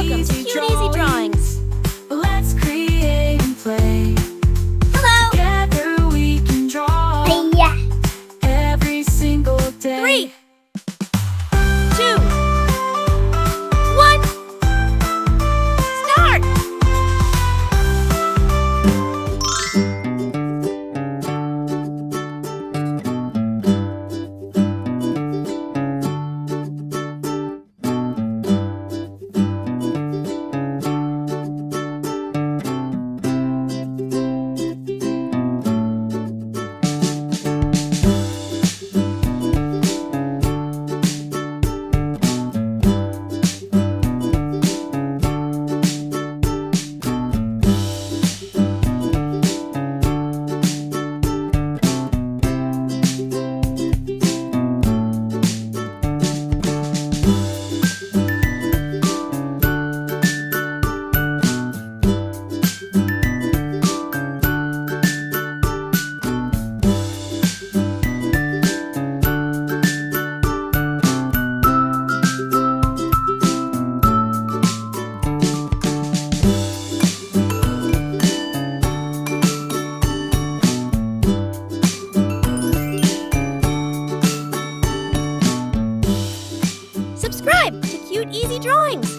Welcome to Cute Easy Drawings. Let's create and play. Hello. Together we can draw. Yeah. Every single day. 3, 2, 1. Start. Subscribe to Cute Easy Drawings.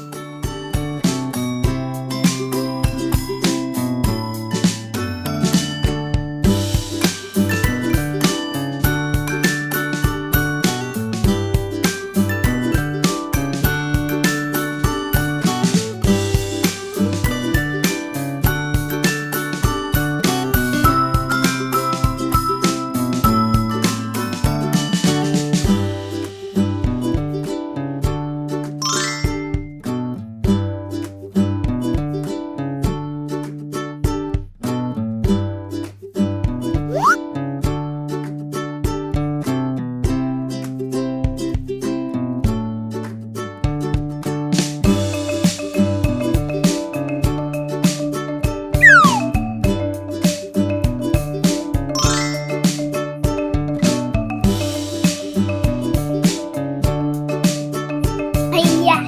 Yeah.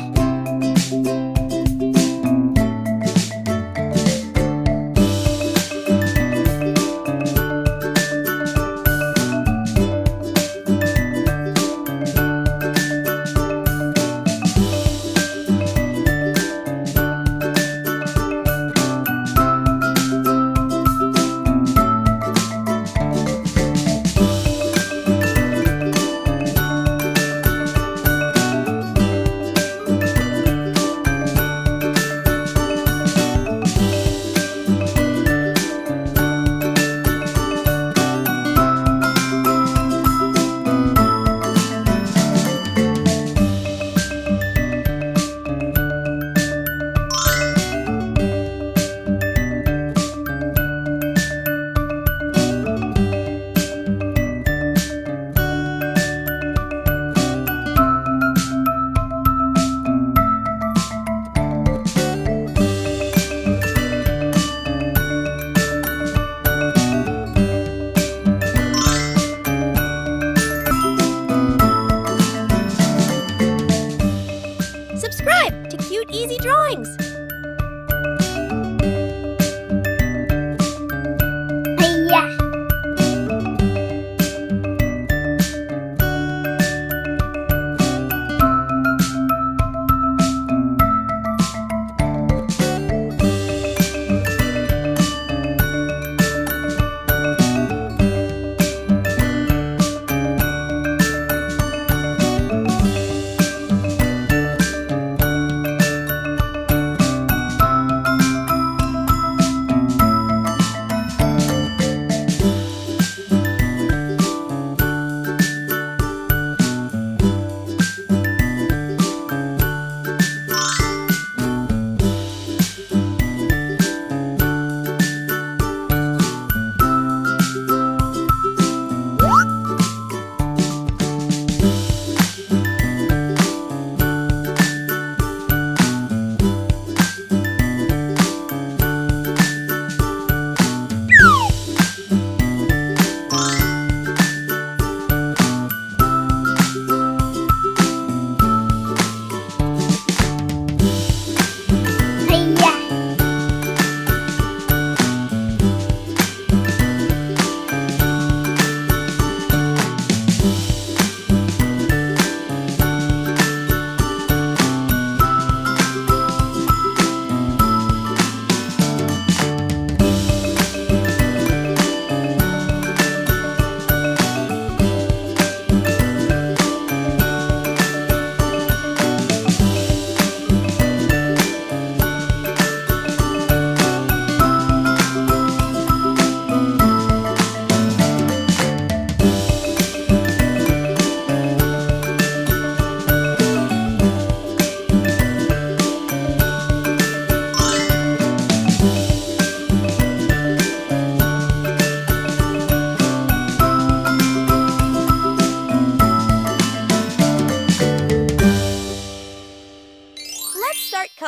Subscribe to Cute Easy Drawings. Yeah.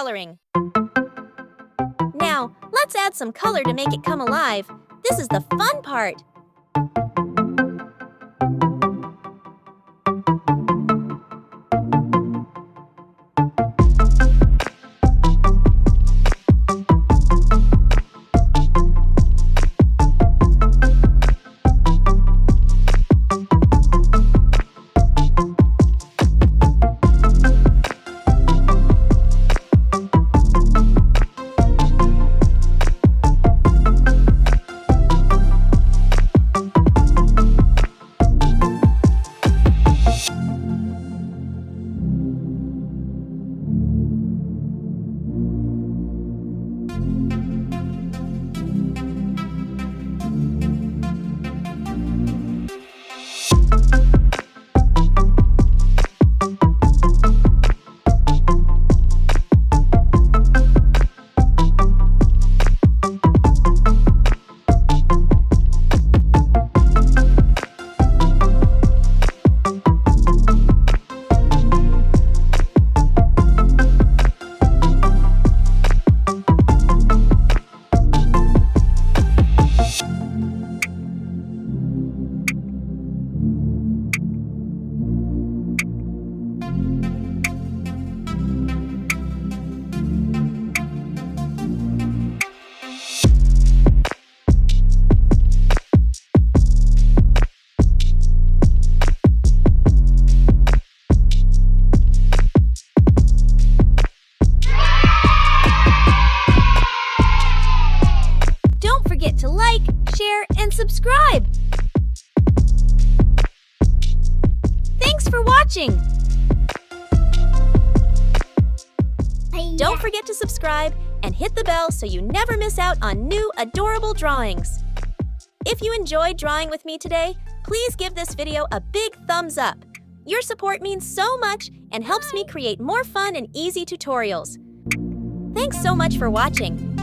coloring. Now, let's add some color to make it come alive. This is the fun part. Don't forget to like, share, and subscribe. Thanks for watching. Don't forget to subscribe and hit the bell so you never miss out on new adorable drawings. If you enjoyed drawing with me today, please give this video a big thumbs up. Your support means so much and helps me create more fun and easy tutorials. Thanks so much for watching.